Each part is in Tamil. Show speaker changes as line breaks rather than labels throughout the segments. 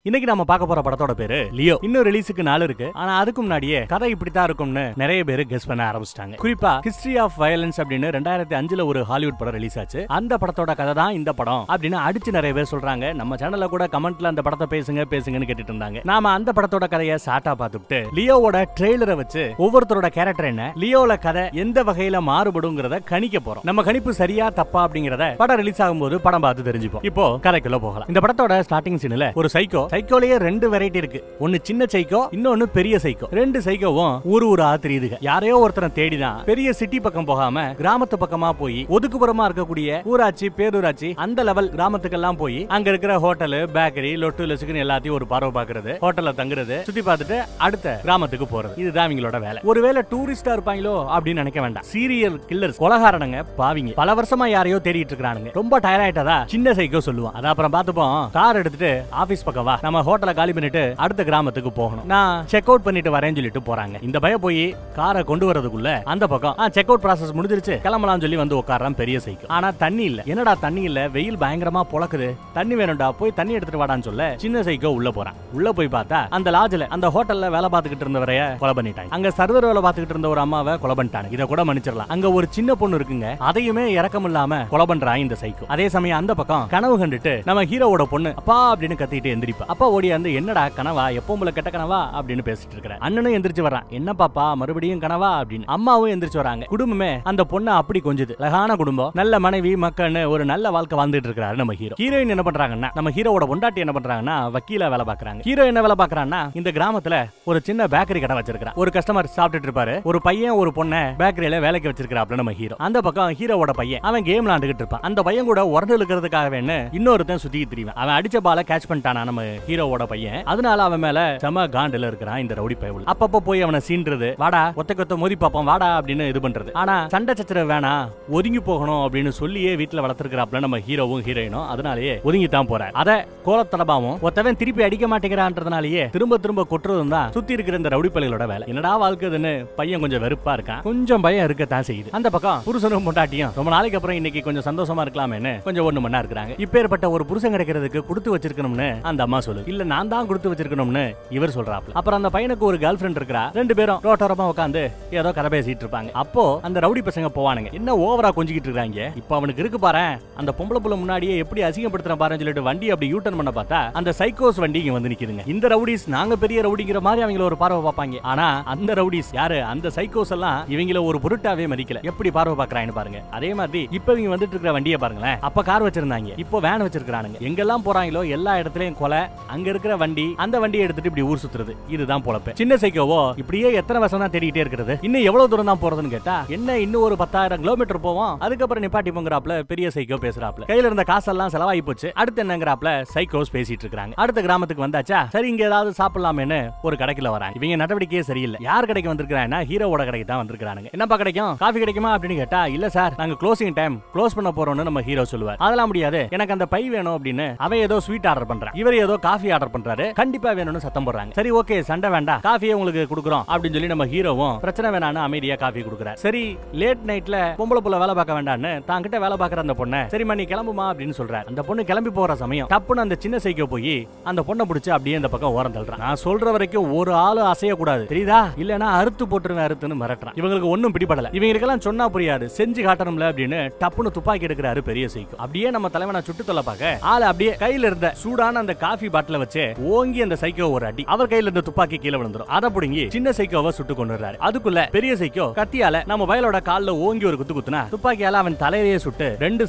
இன்னைக்கு நம்ம பார்க்க போற படத்தோட பேரு லியோ. இன்னும் ரிலீஸுக்கு நாள் இருக்கு. ஆனா அதுக்கு முன்னாடியே கதை இப்படித்தான் இருக்கும்னு நிறைய பேர் கெஸ் பண்ண ஆரம்பிச்சிட்டாங்க. குறிப்பா ஹிஸ்டரி ஆஃப் வயலன்ஸ் அப்படின்னு 2005ல ஒரு ஹாலிவுட் படம் ரிலீஸ் ஆச்சு. அந்த படத்தோட கதை தான் இந்த படம் அப்படின்னு அடிச்சு நிறைய பேர் சொல்றாங்க. நம்ம சேனல்ல கூட கமெண்ட்ல அந்த படத்தை பேசுங்கன்னு கேட்டுட்டு இருந்தாங்க. நாம அந்த படத்தோட கதையை ஷார்ட்டா பார்த்துட்டு லியோவோட ட்ரெய்லரை வச்சு ஒவ்வொருத்தரோட கேரக்டர் என்ன, லியோல கதை எந்த வகையில மாறுபடுங்கிறத கணிக்க போறோம். நம்ம கணிப்பு சரியா தப்பா அப்படிங்கறத படம் ரிலீஸ் ஆகும்போது படம் பார்த்து தெரிஞ்சுப்போம். இப்போ கதைக்குள்ள போகலாம். இந்த படத்தோட ஸ்டார்டிங் சீன்ல ஒரு சைக்கோலயே ரெண்டு வெரைட்டி இருக்கு. ஒன்னு சின்ன சைக்கோ, இன்னொன்னு பெரிய சைக்கோ. ரெண்டு சைக்கோவும் ஊரா தெரியுதுங்க. யாரையோ ஒருத்தரை தேடிதான் பெரிய சிட்டி பக்கம் போகாம கிராமத்து பக்கமா போய் ஒதுக்குப்புறமா இருக்கக்கூடிய ஊராட்சி பேரூராட்சி அந்த லெவல் கிராமத்துக்கெல்லாம் போய் அங்க இருக்கிற ஹோட்டல் பேக்கரி லொட்டு லசுக்குன்னு எல்லாத்தையும் ஒரு பார்வை பாக்குறது, ஹோட்டல்ல தங்குறது, சுத்தி பார்த்துட்டு அடுத்த கிராமத்துக்கு போறது. இதுதான் இவங்களோட வேலை. ஒருவேளை டூரிஸ்டா இருப்பாங்களோ அப்படின்னு நினைக்க வேண்டாம். சீரியல் கில்லர்ஸ், கொலகாரனுங்க, பாவிங்க. பல வருஷமா யாரையோ தேடிட்டு இருக்கானுங்க. ரொம்ப டயர்ட் ஆயிட்டதா சின்ன சைக்கோ சொல்லுவான். அத அப்புறம் பார்த்துப்போம். கார் எடுத்துட்டு ஆபீஸ் பக்கம் வா, நம்ம ஹோட்டலை காலி பண்ணிட்டு அடுத்த கிராமத்துக்கு போகணும், நான் செக் அவுட் பண்ணிட்டு வரேன்னு சொல்லிட்டு போறாங்க. இந்த பையன் போய் காரை கொண்டு வரதுக்குள்ள அந்த பக்கம் செக் அவுட் ப்ராசஸ் முடிஞ்சிருச்சு, கிளம்பலாம் சொல்லி வந்து உட்காரான் பெரிய சைக்கோ. ஆனா தண்ணி இல்ல. என்னடா தண்ணி இல்ல, வெயில் பயங்கரமா பொளக்குது, தண்ணி வேணும்டா, போய் தண்ணி எடுத்துட்டு வாடான்னு சொல்ல சின்ன சைக்கோ உள்ள போறான். உள்ள போய் பார்த்தா அந்த லாட்ஜ்ல அந்த ஹோட்டல்ல வேலை பார்த்துக்கிட்டு இருந்தவரைய கொலை பண்ணிட்டாங்க. அங்க சர்வர் வேலை பார்த்துக்கிட்டு இருந்த ஒரு அம்மாவை கொலை பண்ணிட்டாங்க. இத கூட மன்னிச்சிடலாம். அங்க ஒரு சின்ன பொண்ணு இருக்குங்க, அதையுமே இறக்கம் இல்லாம கொலை பண்றான் இந்த சைக்கோ. அதே சமயம் அந்த பக்கம் கனவு கண்டுட்டு நம்ம ஹீரோவோட பொண்ணு அப்பா அப்படின்னு கத்திட்டு எந்திரிப்பா. அப்பா ஓடி வந்து என்னடா கனவா, எப்பவும் போல கெட்ட கனவா அப்படின்னு பேசிட்டு இருக்கிறேன். அண்ணனும் எந்திரிச்சு வர்றான். என்ன பாப்பா மறுபடியும் கனவா அப்படின்னு. அம்மாவும் எந்திரிச்சு வராங்க. குடும்பமே அந்த பொண்ணை அப்படி கொஞ்சது. அழகான குடும்பம், நல்ல மனைவி மக்கள்னு ஒரு நல்ல வாழ்க்கை வாழ்ந்துட்டு இருக்காரு நம்ம ஹீரோ. ஹீரோயின் என்ன பண்றாங்கன்னா, நம்ம ஹீரோவோட பொண்டாட்டி என்ன பண்றாங்கன்னா வக்கீலா வேலை பாக்குறாங்க. ஹீரோ என்ன வேலை பாக்குறான்னா இந்த கிராமத்துல ஒரு சின்ன பேக்கரி கடை வச்சிருக்கான். ஒரு கஸ்டமர் சாப்பிட்டுட்டு இருப்பாரு. ஒரு பையன் ஒரு பொண்ணை பேக்கரியில வேலைக்கு வச்சிருக்காப்ல நம்ம ஹீரோ. அந்த பக்கம் ஹீரோவோட பையன் அவன் கேம் விளையாண்டுகிட்டு இருப்பான். அந்த பையன் கூட உரண்டு இழுக்கிறதுக்காக வேணும் இன்னொருத்தன் சுத்தி திரிவான். அவன் அடிச்ச பால கேட்ச் பண்ணிட்டானா நம்ம ஹீரோவோட பையன். அதனால அவன் மேல செம காண்டுல இருக்கிறான் இந்த ரவுடி பயவுல. அப்பப்ப போய் அவனை சீன்றது, வாடா ஒத்த மோதி பாப்போம் வாடா அப்படின்னு இது பண்றது. ஆனா சண்டை சச்சரவு வேணாம், ஒதுங்கி போகணும் அப்படின்னு சொல்லியே வீட்டுல வளர்த்திருக்கிறாப்ல நம்ம ஹீரோவும் ஹீரோயினும். அதனாலேயே ஒதுங்கி தான் போறாரு. அத கோலத்தடபாவும் ஒருத்தவன் திருப்பி அடிக்க மாட்டேங்கிறான்றதுனாலயே திரும்ப கொட்டுறதும் தான் சுத்தி இருக்கிற இந்த ரவுடி பள்ளிகளோட வேலை. என்னடா வாழ்க்கைன்னு பையன் கொஞ்சம் வெறுப்பா இருக்கான். கொஞ்சம் பயம் இருக்கத்தான் செய்யுது. அந்த பக்கம் புருஷனும் பொண்டாட்டியும் ரொம்ப நாளைக்கு அப்புறம் இன்னைக்கு கொஞ்சம் சந்தோஷமா இருக்கலாமேன்னு கொஞ்சம் ஒண்ணு மண்ணா இருக்கிறாங்க. இப்பேற்பட்ட ஒரு புருஷன் கிடைக்கிறதுக்கு கொடுத்து வச்சிருக்கணும்னு அந்த அம்மா சொல்லுது. இல்ல நான் தான் கொடுத்து வச்சிருக்கணும்னு இவர் சொல்றாப்ல. அப்புறம் அந்த பையனுக்கு ஒரு கேர்ள் ஃப்ரெண்ட் இருக்கா. ரெண்டு பேரும் ரோட்டோரமா உட்காந்து ஏதோ கதை பேசிட்டு இருப்பாங்க. அப்போ அந்த ரவுடி பசங்க போவானுங்க. என்ன ஓவரா கொஞ்சிக்கிட்டு இருக்காங்க. இப்போ அவனுக்கு இருக்கு பாரு, அந்த பொம்பளை புள்ள முன்னாடியே எப்படி அசிங்கப்படுத்துற பாருன்னு சொல்லிட்டு வண்டி அப்படி யூ டர்ன் பண்ண பார்த்தா அந்த சைக்கோஸ் வண்டி இங்க வந்து நிக்குதுங்க. இந்த ரவுடிஸ் நாங்க பெரிய ரவுடிங்கிற மாதிரி அவங்கள ஒரு பார்வை பார்ப்பாங்க. ஆனா அந்த ரவுடிஸ் யாரு, அந்த சைக்கோஸ் எல்லாம் இவங்கள ஒரு பொருட்டாவே மதிக்கல. எப்படி பார்வை பார்க்கறாங்கன்னு பாருங்க. அதே மாதிரி இப்ப இவங்க வந்துட்டு இருக்கிற வண்டியை பாருங்களேன். அப்ப கார் வச்சிருந்தாங்க, இப்போ வேன் வச்சிருக்கானுங்க. எங்கெல்லாம் போறாங்களோ எல்லா இடத்துலயும் கொலை, அங்க இருக்கிற வண்டி அந்த வண்டியை எடுத்துட்டு இப்படி ஊர் சுத்துறது. இதுதான் பொழப்பு. சின்ன சைக்கோவோ இப்படியே எத்தனை வருஷம் தான் தேடிட்டே இருக்கிறது. இன்னும் எவ்வளவு தூரம் தான் போறதுன்னு கேட்டா என்ன இன்னும் ஒரு 10,000 கிலோமீட்டர் போவோம், அதுக்கப்புறம் நிப்பாட்டி போங்கறாப்ல பெரிய சைக்கோ பேசுறாப்ல. கையில இருந்த காசெல்லாம் செலவாகி போச்சு, அடுத்து என்னங்கறாப்ல சைக்கோஸ் பேசிட்டு இருக்காங்க. அடுத்த கிராமத்துக்கு வந்தாச்சா, சரி இங்க ஏதாவது சாப்பிடலாமேன்னு ஒரு கடைக்குள்ள வராங்க. இவங்க நடவடிக்கையே சரியில்லை. யார் கடைக்கு வந்திருக்காங்கன்னா ஹீரோவோட கடைக்கு தான் வந்திருக்காங்க. என்னப்பா கிடைக்கும், காஃபி கிடைக்குமா அப்படின்னு கேட்டா இல்ல சார் நாங்க க்ளோசிங் டைம் க்ளோஸ் பண்ண போறோம்னு நம்ம ஹீரோ சொல்லுவார். அதெல்லாம் முடியாது, எனக்கு அந்த பை வேணும் அப்படின்னு அவன் ஏதோ ஸ்வீட் ஆர்டர் பண்றான். இவர் ஏதோ காஃபி ஆர்டர் பண்றாரு. கண்டிப்பா வேணும்னு சத்தம் போடுறாங்க. சரி ஓகே சண்டை வேண்டாம், காஃபியை உங்களுக்கு கொடுக்குறோம் அப்படின்னு சொல்லி நம்ம ஹீரோவும் பிரச்சனை வேணான்னு அமைதியா காஃபி கொடுக்குறாரு. சரி லேட் நைட்ல பொம்பளை புள்ள வேலை பார்க்க வேண்டாம்னு தாங்கிட்ட வேலை பார்க்கற அந்த பொண்ணை சரிம்மா நீ கிளம்புமா அப்படின்னு சொல்றாரு. அந்த பொண்ணு கிளம்பி போற சமயம் டப்புன்னு அந்த சின்ன சைக்கோ போய் அந்த பொண்ணை பிடிச்சு அப்படியே அந்த பக்கம் ஓரம் தள்ளுறான். நான் சொல்ற வரைக்கும் ஒரு ஆளு அசைய கூடாது தெரியுதா, இல்லனா அறுத்து போட்டுருவேன் அறுத்துன்னு மிரட்டுறான். இவங்களுக்கு ஒண்ணும் பிடிபடல. இவங்களுக்கெல்லாம் சொன்னா புரியாது, செஞ்சு காட்டணும்ல அப்படின்னு டப்புன்னு துப்பாக்கி எடுக்கிறாரு பெரிய சைக்கோ. அப்படியே நம்ம தலைவனை சுட்டு தொலை பார்க்க ஆளு அப்படியே கையில இருந்த சூடான அந்த காஃபி பாட்டில வச்சு ஓங்கி அந்த சைக்கோ ஒரு அடி. அவர் கையில இருந்த துப்பாக்கி கீழே விழுந்துரும். அதை புடுங்கி சின்ன சைக்கோவை சுட்டு கொண்டுறாரு. அதுக்குள்ள பெரிய சைக்கோ கத்தியால நம்ம வயலோட கால்ல ஓங்கி ஒரு குத்து குத்துனா துப்பாக்கியால அவன் தலையிலேயே சுட்டு ரெண்டு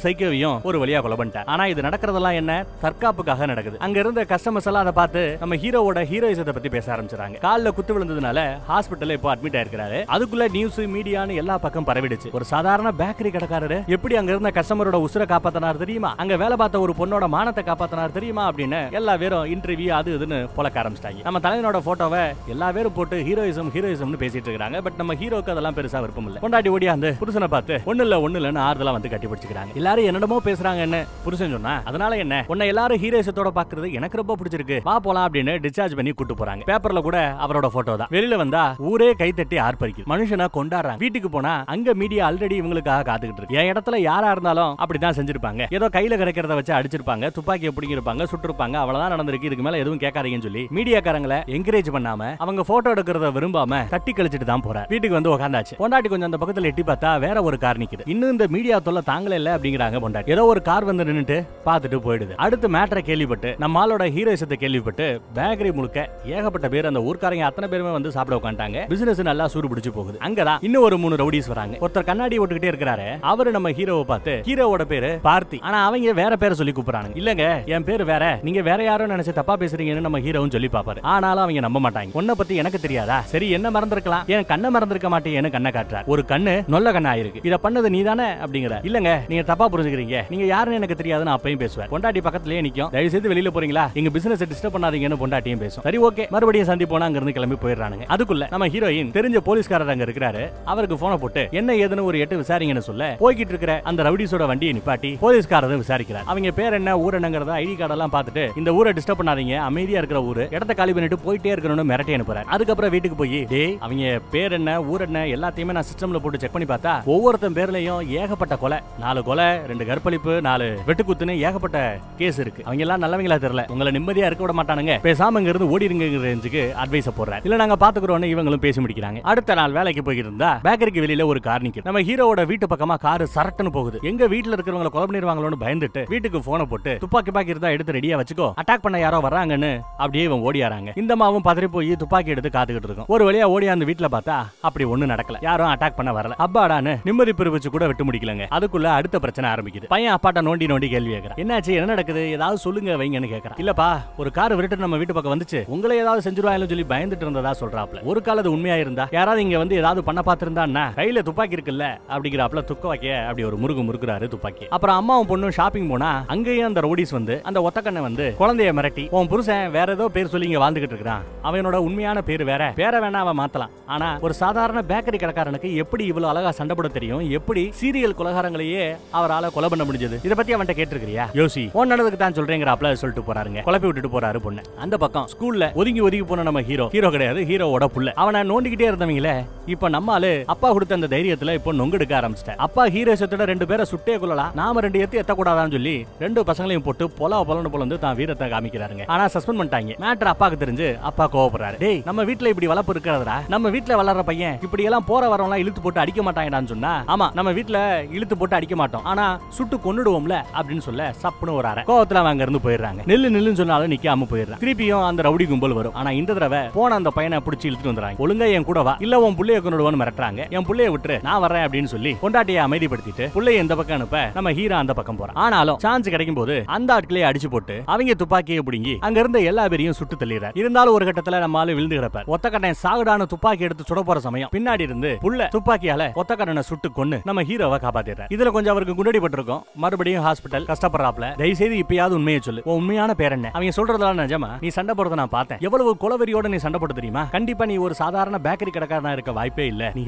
சைக்கோவையும் ஒரு வழியா கொலை பண்ணிட்டான். ஆனா இது நடக்கிறதெல்லாம் என்ன, தற்காப்புக்காக நடக்குது. அங்க இருந்த கஸ்டமர்ஸ் எல்லாம் அதை பார்த்து நம்ம ஹீரோவோட ஹீரோயிசத்தை பத்தி பேச ஆரம்பிச்சாங்க. கால்ல குத்து விழுந்ததுனால ஹாஸ்பிட்டல்ல இப்போ அட்மிட் ஆயிருக்காரு. அதுக்குள்ள நியூஸ் மீடியான்னு எல்லா பக்கம் பரவிடுச்சு. ஒரு சாதாரண பேக்கரி கடைக்காரரு எப்படி அங்க இருந்த கஸ்டமரோட உசுரை காப்பாத்தினார் தெரியுமா, அங்க வேலை பார்த்த ஒரு பொண்ணோட மானத்தை காப்பாத்தினார் தெரியுமா அப்படின்னு எல்லா பேரும் இன்டர்வியூ அது இதுன்னு பொழக்க ஆரம்பிச்சிட்டாங்க. நம்ம தலைவனோட போட்டோவை எல்லா பேரும் போட்டு ஹீரோயிசம்னு பேசிட்டு இருக்காங்க. பட் நம்ம ஹீரோக்கு அதெல்லாம் பெருசா விருப்பம் இல்ல. கொண்டாடி ஓடியா அந்த புருஷனை பார்த்து ஒண்ணு இல்லன்னு ஆறுதலா வந்து கட்டி பிடிச்சிக்கிறாங்க. எல்லாரும் என்னடமோ பேசுறாங்கன்னு புருஷன் சொன்னா அதனால என்ன, உன்னை எல்லாரும் ஹீரோயிசத்தோட பாக்குறது எனக்கு ரொம்ப பிடிச்சிருக்கு, வா போலாம் அப்படின்னு டிஸ்சார்ஜ் பண்ணி கூட்டு போறாங்க. பேப்பர்ல கூட அவரோட போட்டோ தான். வெளியில வந்தா ஊரே கைத்தட்டி ஆர்ப்பரிக்குது, மனுஷனா கொண்டாடுறாங்க. வீட்டுக்கு போனா அங்க மீடியா ஆல்ரெடி இவங்களுக்காக காத்துக்கிட்டு இருக்கு. என் இடத்துல யாரா இருந்தாலும் அப்படிதான் செஞ்சிருப்பாங்க. ஏதோ கையில கிடைக்கிறத வச்சு அடிச்சிருப்பாங்க, துப்பாக்கியை பிடிங்கிருப்பாங்க, சுட்டிருப்பாங்க, அவ்வளவுதான் நடந்திருக்கு, இதுக்கு மேல எதுவும் கேட்காதீங்கன்னு சொல்லி மீடியாக்காரங்களை என்கரேஜ் பண்ணாம அவங்க போட்டோ எடுக்கிறத விரும்பாம தட்டி கழிச்சிட்டு தான் போறார். வீட்டுக்கு வந்து உட்காந்தாச்சு. பொண்டாட்டி கொஞ்சம் அந்த பக்கத்துல எட்டி பார்த்தா வேற ஒரு கார் நிக்குது. இன்னும் இந்த மீடியா தொல்லை தாங்கல இல்ல அப்படிங்கிறாங்க பொண்டாட்டி. ஏதோ ஒரு கார் வந்து நின்னுட்டு பார்த்துட்டு போயிடுது. அடுத்து மேட்டரை கேள்விப்பட்டு நம்ம ஆளோட ஹீரோயிசத்தை கேள்விப்பட்டு பேக்கரி முழுக்க ஏகப்பட்ட பேர் அந்த ஊர்க்காரங்க அத்தனை பேருமே வந்து சாப்பிட உட்காந்துட்டாங்க. பிசினஸ் நல்லா சூடு பிடிச்சு போகுது. அங்கதான் இன்னும் ஒரு 3 ரவுடிஸ் வராங்க. ஒருத்தர் கண்ணாடி ஓட்டுக்கிட்டே இருக்காரு. அவரு நம்ம ஹீரோவை பார்த்து, ஹீரோவோட பேரு பார்த்தி, ஆனா அவங்க வேற பேரை சொல்லி கூப்பிடுறாங்க. இல்லங்க என் பேரு வேற, நீங்க வேற யாரும் நினைச்சு தப்பா பேசுறீங்கன்னு நம்ம ஹீரோவும் சொல்லி பாப்பாரு. ஆனாலும் அவங்க நம்ப மாட்டாங்க. உன்னை பத்தி எனக்கு தெரியாதா? சரி என்ன மறந்திருக்கலாம், என் கண்ணை மறந்திருக்க மாட்டேன்னு கண்ணை காட்டுறாரு. ஒரு கண்ணு நொல்ல கண்ணா இருக்கு, இத பண்ணது நீதானே அப்படிங்கிற. இல்லங்க நீங்க தப்பா புரிஞ்சுக்கிறீங்க, நீங்க யாருன்னு எனக்கு தெரியாதுன்னு அப்பயும் பேசுவார். பொண்டாட்டி பக்கத்துலயே நிக்கும். தயவு செய்து வெளியில போறீங்களா, எங்க பிசினஸ் டிஸ்டர்ப் பண்ணாதீங்கன்னு பொண்டாட்டியும் பேசும். சரி ஓகே மறுபடியும் சந்திப்போம், அங்க இருந்து கிளம்பி போயிடுறானுங்க. அதுக்குள்ள நம்ம ஹீரோயின் தெரிஞ்ச போலீஸ்காரர் அங்க இருக்கிறாரு. அவருக்கு போனை போட்டு என்ன ஏதுன்னு ஒரு 8 விசாரிங்கன்னு சொல்ல போய்கிட்டு இருக்கிற அந்த ரவுடிஸோட வண்டியை நிப்பாட்டி போலீஸ்காரர் விசாரிக்கிறார். அவங்க பேர் என்ன, ஊர் என்னங்கறத ஐடி கார்டு எல்லாம் பார்த்துட்டு இந்த ஊரை டிஸ்டர்ப் பண்ணாதீங்க, அமைதியா இருக்கிற ஊரு, இடத்த காலி பண்ணிட்டு போயிட்டே இருக்கணும்னு மிரட்டி அனுப்புறாரு. அதுக்கப்புறம் வீட்டுக்கு போய் டேய் அவங்க பேர் என்ன, ஊர் என்ன எல்லாத்தையுமே நான் சிஸ்டம்ல போட்டு செக் பண்ணி பார்த்தா ஒவ்வொருத்தன் பேர்லயும் ஏகப்பட்ட கொலை, 4 கொலை 2 கற்பழிப்பு 4 வெட்டுக்குத்துன்னு ஏகப்பட்ட கேஸ் இருக்கு. அவங்க எல்லாம் நல்லவங்களா தெரியல, உங்களை நிம்மதியா இருக்க விட மாட்டானுங்க, பேசாம இங்க இருந்து ஓடிடுங்கிற ரேஞ்சுக்கு அட்வைஸ் போடுறாரு. இல்ல நாங்க பாத்துக்கிறோம்னு இவங்களும் பேசி முடிக்கிறாங்க. அடுத்த நாள் வேலைக்கு போயிட்டு இருந்தா பேக்கரிக்கு வெளியில ஒரு கார் நிக்குது. நம்ம ஹீரோவோட வீட்டு பக்கமா கார் சரட்டுன்னு போகுது. எங்க வீட்டுல இருக்கிறவங்களை கொலை பண்ணிடுவாங்களோன்னு பயந்துட்டு வீட்டுக்கு போனை போட்டு துப்பாக்கி இருந்தா எடுத்து ரெடியா வச்சுக்கோ, அட்டாக் பண்ண யாரோ வர்றாங்கன்னு அப்படியே இவன் ஓடியாராங்க. இந்த மாவும் பதறி போய் துப்பாக்கி எடுத்து காத்துக்கிட்டு இருக்கும். ஒரு வழியா ஓடி அந்த வீட்டுல பார்த்தா அப்படி ஒண்ணு நடக்கல, யாரும் அட்டாக் பண்ண வரல. அப்பாடான்னு நிம்மதி பிரிவிச்சு கூட விட்டு முடிக்கலங்க. அதுக்குள்ள அடுத்த பிரச்சனை ஆரம்பிக்குது. பையன் அப்பாட்ட நோண்டி கேள்வி கேட்கறான். என்னாச்சு, என்ன நடக்குது, ஏதாவது சொல்லுங்க வைங்கன்னு கேட்கறான். இல்லப்பா ஒரு கார் விரட்டு நம்ம வீட்டு பக்கம் வந்துச்சு, உங்களை ஏதாவது செஞ்சுருவாங்கன்னு சொல்லி பயந்துட்டு இருந்ததா சொல்றாப்ல. ஒரு கால அது உண்மையா இருந்தா யாராவது இங்க வந்து ஏதாவது பண்ண பாத்திருந்தா கையில துப்பாக்கி இருக்குல்ல அப்படிங்கிறாப்ல. துப்பாக்கிய அப்படி ஒரு முறுக்குறாரு துப்பாக்கி. அப்புறம் அம்மாவும் பொண்ணும் ஷாப்பிங் போனா அங்கேயும் அந்த ரோடிஸ் வந்து அந்த ஒத்தக்கண்ணை வந்து குழந்தைய மிரட்டி உன் புருஷன் வேற ஏதோ பேர் சொல்லி இங்க வாழ்ந்துகிட்டு இருக்கான், அவனோட உண்மையான பேர் வேற, பேரை வேணா அவன் மாத்தலாம், ஆனா ஒரு சாதாரண பேக்கரி கடைக்காரனுக்கு எப்படி இவ்வளவு அழகா சண்டை போட தெரியும், எப்படி சீரியல் கொலைகாரங்களையே அவரால கொலை பண்ண முடிஞ்சது, இத பத்தி அவன்கிட்ட கேட்டிருக்கியா, யோசி உன் நடந்துக்கு தான் சொல்றேங்கிறாப்ல சொல்லிட்டு போறாருங்க. குழப்பி விட்டுட்டு போறாரு பொண்ணு. அந்த பக்கம் ஸ்கூல்ல ஒதுங்கி போன நம்ம ஹீரோ கிடையாது, ஹீரோவோட புள்ள. அவனை நோண்டிக்கிட்டே இருந்தவங்களே இப்ப நம்மால அப்பா கொடுத்த அந்த தைரியத்துல இப்போ நொங்கெடுக்க ஆரம்பிச்சிட்டார். அப்பா ஹீரோசத்தோட 2 பேரை சுட்டே கொள்ளலாம், நாம 2 எத்தக்கூடாதான்னு சொல்லி 2 பசங்களையும் போட்டு பொலந்து தான் வீரத்தை காமிக்கிறாருங்க. ஆனா சஸ்பெண்ட் பண்ணிட்டாங்க. மேட்டர் அப்பாக்கு தெரிஞ்சு அப்பா கோவப்படுறாரு. டேய் நம்ம வீட்ல இப்படி வளர்ப்பு இருக்கிறதா, நம்ம வீட்ல வளர்ற பையன் இப்படி எல்லாம் போற வரவெல்லாம் இழுத்து போட்டு அடிக்க மாட்டாங்கடான்னு சொன்னா, ஆமா நம்ம வீட்ல இழுத்து போட்டு அடிக்க மாட்டோம், ஆனா சுட்டு கொன்னுடுவோம்ல அப்படின்னு சொல்ல சப்புன்னு வராரு. கோவத்துல அங்க இருந்து போயிடுறாங்க. நில்லுன்னு சொன்னாலும் நிக்காம போயிடுறாங்க. திருப்பியும் அந்த ரவுடி கும்பல் வரும். ஆனா இந்த தடவை போன அந்த பையனை பிடிச்சி இழுத்துட்டு வந்துறாங்க. ஒழுங்கா என் கூட வா, இல்ல உன் புள்ளைய கொன்னுடுவான்னு மிரட்டுறாங்க. என் புள்ளைய விட்டு நான் வரேன் அப்படின்னு சொல்லி பொண்டாட்டியை அமைதிப்படுத்திட்டு புள்ளைய இந்த பக்கம் அனுப்ப நம்ம ஹீரோ அந்த பக்கம் போறான். ஆனாலும் சான்ஸ் கிடைக்கும் போது அந்த ஆட்களே அடிச்சு போட்டு அவங்க துப்பாக்கியை பிடுங்கி அங்க இருந்த எல்லா பேரையும் சுட்டு தள்ளிடுறாரு. இருந்தாலும் ஒரு கட்டத்துல நம்ம ஆளு விழுந்து கிடப்பார். ஒத்தக்கண்ணன் சாகுடான துப்பாக்கி எடுத்து சுட போற சமயம் பின்னாடி இருந்து புள்ள துப்பாக்கியால ஒத்தக்கண்ணனை சுட்டு கொன்னு நம்ம ஹீரோவை காப்பாத்திடுறாரு. இதுல கொஞ்சம் அவருக்கு குண்டடி பட்டிருக்கும். மறுபடியும் ஹாஸ்பிட்டல் கஷ்டப்படுறாப்ல. தயவு செய்து இப்பயாவது உண்மையை சொல்லு, உன் உண்மையான பேர் என்ன, அவங்க சொல்றதெல்லாம் நிஜமா, நீ சண்டை போடுறத நான் பார்த்தேன், எவ்வளவு கொலவெறியோட நீ சண்டை போட்டு தெரியுமா, கண்டிப்பா நீ ஒரு சாதாரண பேக்கரி கடைக்காரனா இருக்க வாய்ப்பே இல்ல, நீ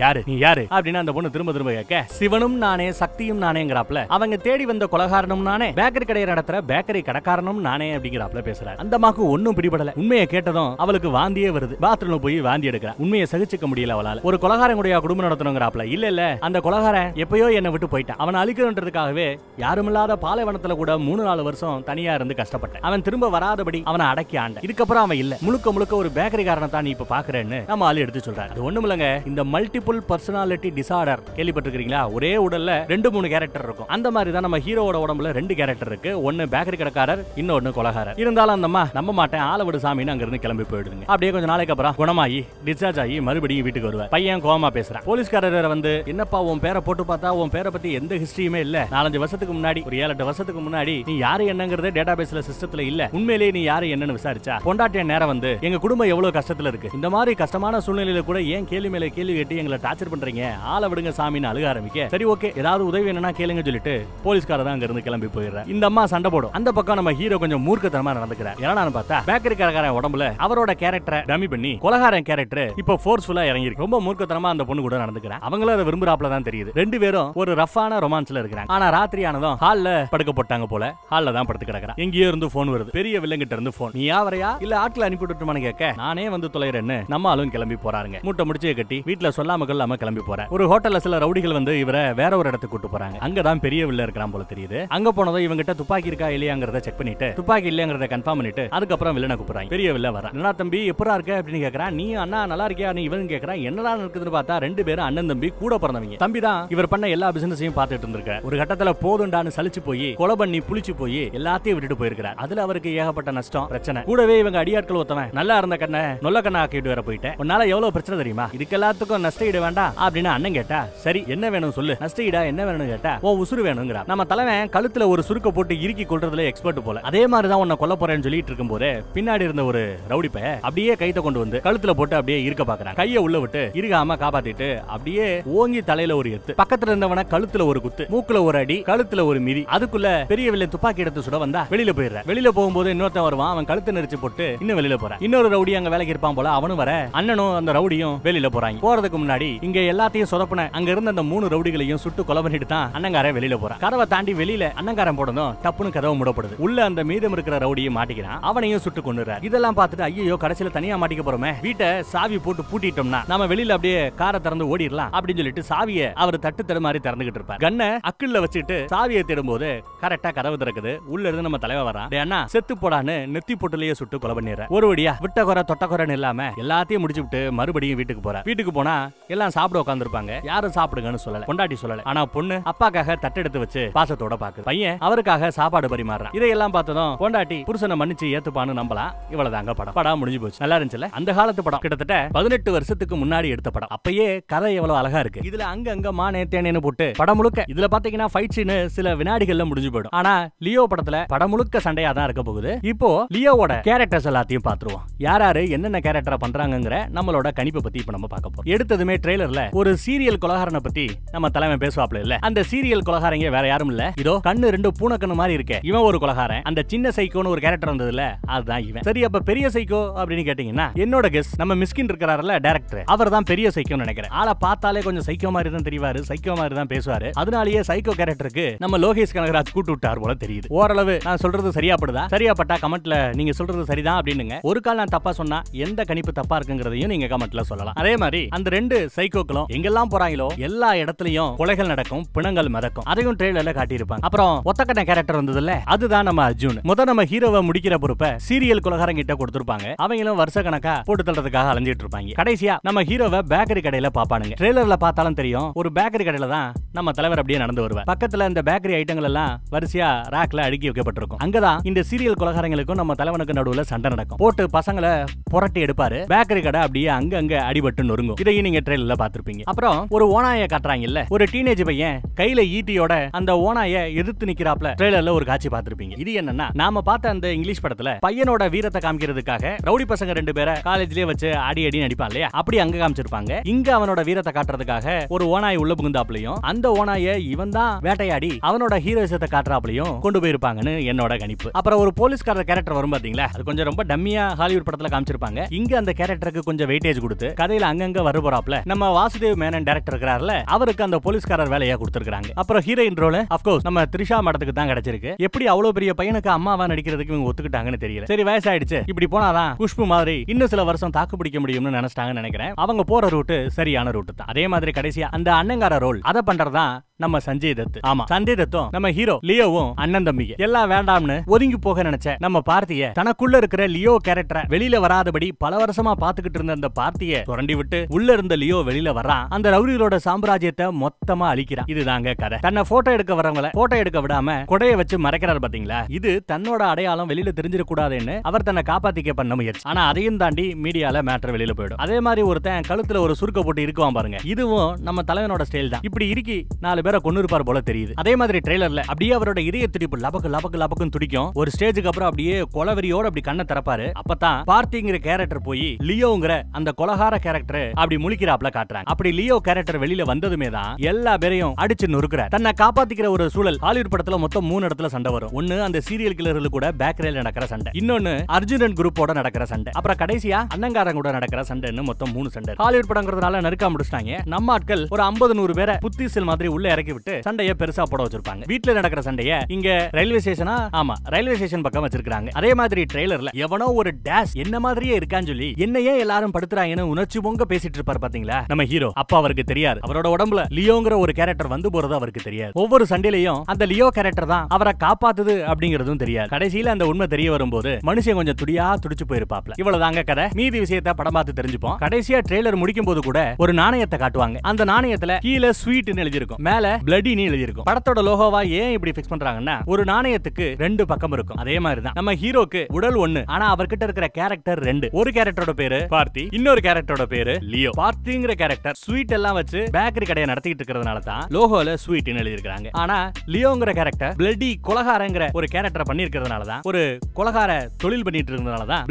யாரு அப்படின்னு அந்த பொண்ணு திரும்ப கேட்க சிவனும் நானே சக்தியும் நானேங்கறாப்ல. அவங்க தேடி வந்த கொலகாரனும் நானே, பேக்கரி கடையை நடத்துற பேக்கரி கடைக்காரனும் நானே அப்படிங்கறாப்ல பேசுறாரு. அந்த அம்மாக்கு ஒண்ணும் பிடிபடல. உண்மையை கேட்டதும் அவளுக்கு வாந்தியே வருது. பாத்ரூம்ல போய் வாந்தி எடுக்கிறா. உண்மையை சகிச்சுக்க முடியல அவளால. ஒரு கொலகாரன் கூட குடும்பம் நடத்தணுங்கறாப்ல. இல்ல அந்த கொலகாரன் எப்பயோ என்ன விட்டு போயிட்டான், அவன் அழிக்கணுன்றதுக்காகவே யாருமில்லாத பாலைவனத்துல கூட 3-4 வருஷம் தனியா இருந்து கஷ்டப்பட்டேன், அவன் திரும்ப வராதபடி அவனை அடக்கி ஆண்ட. இதுக்கப்புறம் அவன் இல்ல, முழுக்க ஒரு பேக்கரி காரனை தான் நீ இப்ப பாக்குறேன்னு நம்ம ஆளு எடுத்து சொல்றாரு. அது ஒண்ணுமில்லங்க, இந்த மல்டிபிள் பர்சனாலிட்டி டிசார்டர் கேள்விப்பட்டிருக்கீங்களா? ஒரே உடல்ல 2-3 கேரக்டர் இருக்கும். அந்த மாதிரி தான் நம்ம ஹீரோவோட உடம்புல 2 கேரக்டர் இருக்கு. ஒன்னு பேக்கரி கடைக்காரர், இன்னொன்னு கொலகாரர். இருந்தாலும் அந்த அம்மா நம்ப மாட்டேன், ஆள விடு சாமின்னு அங்க இருந்து கிளம்பி போயிடுங்க. அப்படியே கொஞ்சம் நாளைக்கு அப்புறம் குணமாயி டிஸ்சார்ஜ் ஆகி மறுபடியும் வீட்டுக்கு வருவார். பையன் கோவமா பேசுறான். போலீஸ்காரர் வந்து என்னப்பா உன் பேரை போட்டு பார்த்தா உன் பேரை பத்தி எந்த ஹிஸ்டரியுமே இல்ல, 4-5 வருஷத்துக்கு முன்னாடி ஒரு 7-8 வருஷத்துக்கு முன்னாடி நீ யாரு என்னங்கிறது டேட்டாபேஸ்ல சிஸ்டத்துல இல்ல, உண்மையிலேயே நீ யாரு என்னன்னு விசாரிச்சா பொண்டாட்டிய நேரம் வந்து எங்க குடும்பம் எவ்வளவு கஷ்டத்துல இருக்கு, இந்த மாதிரி கஷ்டமான சூழ்நிலையில கூட ஏன் கேள்வி மேல கேள்வி கேட்டு எங்களை டார்ச்சர் பண்றீங்க, ஆள விடுங்க சாமின்னு அழுக ஆரம்பிக்க. சரி ஓகே ஏதாவது உதவி வேணும்னா கேளுங்க சொல்லிட்டு போலீஸ்காரர் தான் அங்க இருந்து கிளம்பி போயிடுறாரு. இந்த அம்மா சண்டை போடும். அந்த பக்கம் நம்ம ஹீரோ கொஞ்சம் மூர்க்கத்தனமா நடந்துக்கிறார். என்னன்னு பார்த்தா பேக்கரி கடைக்காரன் உடம்புல அவரோட கேரக்டரை டம்மி பண்ணி கொலகாரன் கேரக்டர் இப்ப ஃபோர்ஸ்ஃபுல்லா இறங்கி இருக்கு. ரொம்ப மூர்க்கத்தனமா அந்த பொண்ணு கூட நடந்துக்கிறான். அவங்களும் அதை விரும்புறாப்ல தான் தெரியுது. 2 பேரும் ஒரு ரஃப்பான ரொமான்ஸ்ல இருக்கிறாங்க. ஆனா ராத்திரி ஆனதும் ஹால்ல படுக்க போட்டாங்க போல, ஹால்ல தான் படுத்து கிடக்குறான். எங்கேயோ இருந்து போன் வருது. பெரிய வில்லங்கிட்ட இருந்து போன். நீ யாவரையா இல்ல ஆட்களை அனுப்பி விட்டுமான்னு கேட்க நானே வந்து தொலைறேன்னு நம்ம ஆளும் கிளம்பி போறாங்க. மூட்டை முடிச்சு கட்டி வீட்டுல சொல்லாம கொள்ளாம கிளம்பி போற. ஒரு ஹோட்டல்ல சில ரவுடிகள் வந்து இவரை வேற ஒரு இடத்துக்கு கூட்டு போறாங்க. அங்கதான் பெரிய வில்ல இருக்கிறான் போல தெரியுது. அங்க போனதும் இவங்கிட்ட துப்பாக்கி இருக்கா இல்லையாங்கிறத செக் பண்ணிட்டு துப்பாக்கி இல்லைங்கிறத அப்படிங்கறத கன்ஃபார்ம் பண்ணிட்டு அதுக்கப்புறம் வில்லனை கூப்பிடுறாங்க. பெரிய வில்ல வர என்ன தம்பி எப்பரா இருக்க அப்படின்னு கேக்குறான். நீ அண்ணா நல்லா இருக்கியா நீ இவன் கேக்குறான். என்னடா இருக்குதுன்னு பார்த்தா ரெண்டு பேரும் அண்ணன் தம்பி கூட பிறந்தவங்க. தம்பி தான் இவர் பண்ண எல்லா பிசினஸையும் பார்த்துட்டு இருந்திருக்க. ஒரு கட்டத்துல போதுண்டான்னு சலிச்சு போய் கொலை பண்ணி புளிச்சு போய் எல்லாத்தையும் விட்டுட்டு போயிருக்காரு. அதுல அவருக்கு ஏகப்பட்ட நஷ்டம் பிரச்சனை. கூடவே இவங்க அடியாட்கள் ஒருத்தவன் நல்லா இருந்த கண்ணை நொல்ல கண்ணை ஆக்கிட்டு வர போயிட்டேன். உன்னால எவ்வளவு பிரச்சனை தெரியுமா? இதுக்கு எல்லாத்துக்கும் நஷ்ட ஈடு வேண்டாம் அப்படின்னு அண்ணன் கேட்டா சரி என்ன வேணும் சொல்லு. நஷ்ட ஈடா என்ன வேணும்னு கேட்டா ஓ உசுறு வேணுங்கிறா. நம்ம தலைவன் கழுத்துல ஒரு சுருக்க போட்டு இறுக்கி கொள்றதுல எக்ஸ்பர்ட் போல. அதே மாதிரிதான் உன்னை கொல்ல போறேன்னு சொல்லிட்டு இருக்கும் போது பின்னாடி இருந்த ஒரு ரவுடி பைய அப்படியே கைத்தை கொண்டு வந்து கழுத்துல போட்டு அப்படியே இருக்க பாக்குறான். கைய உள்ள விட்டு இருகாம காப்பாத்திட்டு அப்படியே ஓங்கி தலையில ஒரு எத்து, பக்கத்துல இருந்தவன கழுத்துல ஒரு குத்து, மூக்குல ஒரு அடி, கழுத்துல ஒரு மிதி. அதுக்குள்ள பெரிய வில்லை துப்பாக்கி எடுத்து சுட வந்தா வெளியில போயிடுற. வெளியில போகும்போது இன்னொருத்தன் வருவான். அவன் கழுத்து நெரிச்சு போட்டு இன்னும் வெளியில போறான். இன்னொரு ரவுடி அங்க வேலைக்கு இருப்பான் போல. அவனும் வர அண்ணனும் அந்த ரவுடியும் வெளியில போறாங்க. போறதுக்கு முன்னாடி இங்க எல்லாத்தையும் சொதப்புன அங்க இருந்த அந்த 3 ரவுடிகளையும் சுட்டு கொலை பண்ணிட்டு தான் அண்ணங்காரன் வெளியில போறான். கதவை தாண்டி வெளியில அண்ணங்காரன் போடணும். டப்புன்னு கதவு மூடப்படுது. உள்ள அந்த மீதம் இருக்கிற ரவுடியை மாட்டிக்கிறான். அவனையும் சுட்டு கொண்டுறார். இதெல்லாம் பார்த்துட்டு ஐயோ கடைசியில தனியா மாட்டிக்க போறோமே, வீட்டை சாவி போட்டு பூட்டிட்டோம்னா நம்ம வெளியில அப்படியே காரை திறந்து ஓடிடலாம் அப்படின்னு சொல்லிட்டு சாவியை அவர் தட்டு தடு மாதிரி திறந்துகிட்டு இருப்பார். கண்ணை அக்குள்ள வச்சுட்டு சாவியை தேடும் போது கரெக்டா கதவு திறக்குது. உள்ள இருந்து நம்ம தலைவர் வரான். அண்ணா செத்து போடான்னு நெத்தி போட்டுலயே சுட்டு கொலை பண்ணிடுற. ஒரு வழியா விட்ட குறை தொட்ட குறைன்னு இல்லாம எல்லாத்தையும் முடிச்சு விட்டு மறுபடியும் வீட்டுக்கு போற. வீட்டுக்கு போனா எல்லாம் சாப்பிட உட்காந்துருப்பாங்க. யாரும் சாப்பிடுங்கன்னு சொல்லல, பொண்டாட்டி சொல்லல. ஆனா பொண்ணு அப்பாக்காக தட்டெடுத்து வச்சு பாசத்தோட பாக்கு. பையன் அவருக்காக சாப்பாடு பரிமாறுறான். இதையெல்லாம் பார்த்ததும் பொண்டாட்டி புருஷனை மன்னிச்சு ஏத்துப்பான்னு நம்பலாம். இவ்வளவுதாங்க படம். படம் முடிஞ்சு போச்சு. நல்லா இருந்துச்சுல? அந்த காலத்து படம். கிட்டத்தட்ட 18 வருஷத்துக்கு முன்னாடி எடுத்த படம். அப்பயே கதை எவ்வளவு அழகா இருக்கு. இதுல அங்க மானே தேனேன்னு போட்டு படம் முழுக்க இதுல பாத்தீங்கன்னா ஃபைட் சீன் சில வினாடிகள்ல முடிஞ்சு போயிடும். ஆனா லியோ படத்துல படம் முழுக்க சண்டையா தான் இருக்க போகுது. இப்போ லியோவோட கேரக்டர்ஸ் எல்லாத்தையும் பாத்துருவோம். யாராரு என்னென்ன கேரக்டரை பண்றாங்கங்கற நம்மளோட கணிப்பை பத்தி இப்ப நம்ம பார்க்க போறோம். எடுத்ததுமே ட்ரெய்லர்ல ஒரு சீரியல் கொலகாரனை பத்தி நம்ம தலைவன் பேசுவாப்ல இல்ல. அந்த சீரியல் கொலகாரங்க வேற யாரும் இல்ல. இதோ கண்ணு 2 பூனக்கண்ணு மாதிரி இருக்கே இவன் ஒரு கொலகாரன். அந்த சின்ன சைக்கோன்னு ஒரு கேரக்டர் வந்ததுல அதுதான் இவன். சரி அப்ப பெரிய சைக்கோ அப்படின்னு கேட்டீங்கன்னா என்னோட கெஸ் நம்ம மிஸ்கின் இருக்காருல்ல டைரக்டர், அவர் தான் பெரிய சைக்கோன்னு நினைக்கிறேன். ஆளை பார்த்தாலே கொஞ்சம் சைக்கோ மாதிரி தான் தெரிவாரு, சைக்கோ மாதிரி தான் பேசுவாரு. அதனாலேயே சைக்கோ கேரக்டருக்கு நம்ம லோகேஷ் கனகராஜ் கூட்டு விட்டார் போல தெரியுது. ஓரளவு நான் சொல்றது சரியாப்படுதா? சரியாப்பட்டா கமெண்ட்ல நீங்க சொல்றது சரிதான் அப்படின்னுங்க. ஒரு கால் நான் தப்பா சொன்னா எந்த கணிப்பு தப்பா இருக்குங்கிறதையும் நீங்க கமெண்ட்ல சொல்லலாம். அதே மாதிரி அந்த 2 சைக்கோக்களும் எங்கெல்லாம் போறாங்களோ எல்லா இடத்துலயும் கொலைகள் நடக்கும், பிணங்கள் மிதக்கும். அதையும் ட்ரெய்லர்ல காட்டியிருப்பாங்க. அப்புறம் ஒத்தக்கட்ட கேரக்டர் வந்ததுல அதுதான் நம்ம அர்ஜுன். நம்ம ஹீரோவை முடிக்கிற பொறுப்பை சீரியல் கொலகாரங்க கிட்ட கொடுத்திருப்பாங்க. அவங்களும் வருஷ கணக்கா போட்டு தள்ளுறதுக்காக அலைஞ்சிட்டு இருப்பாங்க. கடைசியா நம்ம ஹீரோவை பேக்கரி கடையில பாப்பானுங்க. ட்ரெய்லர்ல பார்த்தாலும் தெரியும் ஒரு பேக்கரி கடையில தான் நம்ம தலைவர் அப்படியே நடந்து வருவார். பக்கத்துல இந்த பேக்கரி ஐட்டங்கள் எல்லாம் வரிசையா ராக்ல அடுக்கி வைக்கப்பட்டிருக்கும். அங்கதான் இந்த சீரியல் கொலகாரங்களுக்கும் நம்ம தலைவனுக்கு நடுவுல சண்டை நடக்கும். போட்டு பசங்களை புரட்டி எடுப்பாரு. பேக்கரி கடை அப்படியே அங்க அடிபட்டு நொறுங்கும். இதையும் நீங்க ட்ரெய்லர்ல பாத்திருப்பீங்க. அப்புறம் ஒரு ஓனாய காட்டுறாங்க இல்ல, ஒரு டீனேஜ் பையன் கையில ஈட்டியோட அந்த ஓனாய எதிர்த்து நிக்கிறாப்ல ட்ரெய்லர்ல ஒரு காட்சி பாத்திருப்பீங்க. இது என்னன்னா நாம பார்த்த அந்த இங்கிலீஷ் படத்துல பையனோட வீரத்தை காமிக்கிறதுக்காக ரவுடி பசங்க 2 பேரை காலேஜ்லயே வச்சு ஆடி நடிப்பான் இல்லையா, அப்படி அங்க காமிச்சிருப்பாங்க. இங்க அவனோட வீரத்தை காட்டுறதுக்காக ஒரு ஓனாய் உள்ள புகுந்தாப்லயும் அந்த ஓனாய இவன் தான் வேட்டையாடி அவனோட ஹீரோயிசத்தை காட்டுறாப்லயும் கொண்டு போயிருப்பாங்கன்னு என்னோட கணிப்பு. அப்புறம் ஒரு போலீஸ்கார கேரக்டர் வரும் பாத்தீங்களா, அது கொஞ்சம் ரொம்ப டம்மியா ஹாலிவுட் படத்துல காமிச்சிருப்பாங்க. இங்க அந்த கேரக்டருக்கு கொஞ்சம் வெயிட்டேஜ் கொடுத்து கதையில அங்கங்க வருபறாப்ல நம்ம வாசுதேவ் மேனன் டைரக்டர் இருக்காருல்ல, அவருக்கு அந்த போலீஸ்காரர் வேலையா கொடுத்திருக்காங்க. அப்புறம் ஹீரோயின் ரோல் ஆஃப் கோர்ஸ் நம்ம த்ரிஷா மேடத்துக்கு தான் கிடைச்சிருக்கு. எப்படி அவ்வளவு பெரிய பையனுக்கு அம்மாவா நடிக்கிறதுக்கு இவங்க ஒத்துக்கிட்டாங்கன்னு தெரியல. சரி வயசாயிடுச்சு, இப்படி போனாதான் குஷ்பு மாதிரி இன்னும் சில வருஷம் தாக்கு பிடிக்க முடியும்னு நினைச்சிட்டாங்கன்னு நினைக்கிறேன். அவங்க போற ரூட் சரியான ரூட் தான். அதே மாதிரி கடைசியா அந்த அண்ணங்கார ரோல் அதை பண்றதுதான் நம்ம சஞ்சய் தத். ஆமா, சஞ்சய் தத்தும் நம்ம ஹீரோ லியோவும் அண்ணன் தம்பிங்க. எல்லாம் வேண்டாம்னு ஒதுங்கி போக நினைச்ச நம்ம பார்த்திய தனக்குள்ள இருக்கிற லியோ கேரக்டரை வெளியில வராதபடி பல வருஷமா பாத்துக்கிட்டு இருந்த அந்த பார்த்திய சுரண்டி விட்டு உள்ள இருந்த லியோ வெளியில வர்றான். அந்த ரவுடிகளோட சாம்ராஜ்யத்தை மொத்தமா அழிக்கிறான். இதுதாங்க கதை. தன்னை போட்டோ எடுக்க வரவங்கள போட்டோ எடுக்க விடாம கொடைய வச்சு மறைக்கிறார் பாத்தீங்களா. இது தன்னோட அடையாளம் வெளியில தெரிஞ்சிட கூடாதுன்னு அவர் தன்னை காப்பாத்திக்க பண்ண முயற்சி. ஆனா அதையும் தாண்டி மீடியால மேட்டர் வெளியில போயிடும். அதே மாதிரி ஒருத்தன் கழுத்துல ஒரு சுருக்க போட்டு இருக்குவான் பாருங்க, இதுவும் நம்ம தலைவனோட ஸ்டைல் தான். இப்படி இருக்கி 4 பேரை கொன்னு இருப்பார் போல தெரியுது. அதே மாதிரி ட்ரெய்லர்ல அப்படியே அவரோட இதய துடிப்பு லபக்கு லபக்கு லபக்குன்னு துடிக்கும். ஒரு ஸ்டேஜுக்கு அப்புறம் அப்படியே கொலவெறியோட அப்படி கண்ணை திறப்பாரு. அப்பதான் பார்த்திங்கிற கேரக்டர் போய் லியோங்கிற அந்த கொலகார கேரக்டர் அப்படி முழிக்கிறாப்ல காட்டுறாங்க. அப்படி லியோ கேரக்டர் வெளியில வந்ததுமே தான் எல்லா பேரையும் அடிச்சு நொறுக்குறார். தன்னை காப்பாத்திக்கிற ஒரு சூழல். ஹாலிவுட் படத்துல மொத்தம் 3 இடத்துல சண்டை வரும். ஒன்னு அந்த சீரியல் கில்லர்கள் கூட பேக்கரியில நடக்கிற சண்டை, இன்னொன்னு அர்ஜுனன் குரூப்போட நடக்கிற சண்டை, அப்புறம் கடைசியா அண்ணங்காரங்க கூட நடக்கிற சண்டைன்னு மொத்தம் 3 சண்டை. ஹாலிவுட் படங்கிறதுனால நறுக்கா முடிச்சிட்டாங்க. நம்ம ஆட்கள் ஒரு 50-100 பேரை புத்திசல் மாதிரி உள்ள இறக்கி விட்டு சண்டைய பெருசா போட வச்சிருப்பாங்க. வீட்ல நடக்கிற சண்டைய இங்க ரயில்வே ஸ்டேஷனா, ஆமா ரயில்வே ஸ்டேஷன் பக்கம் வச்சிருக்காங்க. அதே மாதிரி ட்ரெய்லர்ல எவனோ ஒரு டேஷ் என்ன மாதிரியே இருக்கான்னு சொல்லி என்னையே எல்லாரும் படுத்துறாங்கன்னு உணர்ச்சி பொங்க பேசிட்டு இருப்பாரு பாத்தீங்களா நம்ம ஹீரோ. அப்ப அவருக்கு தெரியாது அவரோட உடம்புல லியோங்கிற ஒரு கேரக்டர் வந்து போறது அவருக்கு தெரியாது. ஒவ்வொரு சண்டையிலையும் அந்த லியோ கேரக்டர் தான் அவரை காப்பாத்துது அப்படிங்கறதும் தெரியாது. கடைசியில கடைசியில அந்த உண்மை தெரிய வரும்போது மனுஷன் கொஞ்சம் துடியா துடிச்சு போயிருப்பாப்ல. இவ்வளவுதாங்க கதை. மீதி விஷயத்தை படம் பார்த்து தெரிஞ்சுப்போம். கடைசியா ட்ரெய்லர் முடிக்கும் போது கூட ஒரு நாணயத்தை காட்டுவாங்க. அந்த நாணயத்துல கீழே ஸ்வீட்னு எழுதிருக்கும், மேல பிளடின்னு எழுதிருக்கும். படத்தோட லோகோவா ஏன் இப்படி ஃபிக்ஸ் பண்றாங்கன்னா, ஒரு நாணயத்துக்கு 2 பக்கம் இருக்கும். அதே மாதிரி தான் நம்ம ஹீரோக்கு உடல் 1, ஆனா அவர்கிட்ட இருக்கிற கேரக்டர் 2. ஒரு கேரக்டரோட பேரு பார்த்தி, இன்னொரு கேரக்டரோட பேரு லியோ. பார்த்திங்கிற கேரக்டர் ஸ்வீட் எல்லாம் வச்சு பேக்கரி கடையை நடத்திட்டு இருக்கிறதுனால தான் லோகோல ஸ்வீட்னு எழுதிருக்காங்க. ஆனா லியோங்கிற கேரக்டர் பிளடி கொலகாரங்கிற ஒரு கேரக்டர் பண்ணிருக்கிறதுனால தான், ஒரு கொலகார தொழில் பண்ணிட்டு இருந்ததுனால தான்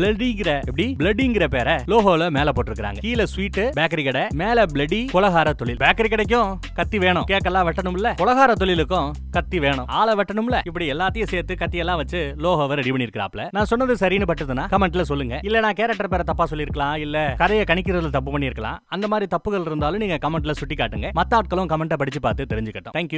பிளடிங்கிற பேரை லோகோல மேல போட்டுருக்காங்க. கீழே ஸ்வீட் பேக்கரி கடை, மேல பிளடி கொலகார தொழில். பேக்கரி கடைக்கும் கத்தி வேணும், கேக்கெல்லாம் வெட்டணும்ல. கொலகார தொழிலுக்கும் கத்தி வேணும், ஆளை வெட்டணும்ல. இப்படி எல்லாத்தையும் சேர்த்து கத்தி எல்லாம் வச்சு லோகோவை ரெடி பண்ணிருக்காப்ல. நான் சொன்னது சரின்னு பட்டுதுன்னா கமெண்ட்ல சொல்லுங்க. இல்ல நான் கேரக்டர் பேரை தப்பா சொல்லிருக்கலாம், இல்ல கதையை கணிக்கிறதுல தப்பு பண்ணிருக்கலாம். அந்த மாதிரி தப்புகள் இருந்தாலும் நீங்க கமெண்ட்ல சுட்டி காட்டுங்க. மத்த ஆட்களும் கமெண்ட்டை படிச்சு பார்த்து தெரிஞ்சுக்கட்டும். தேங்க்யூ.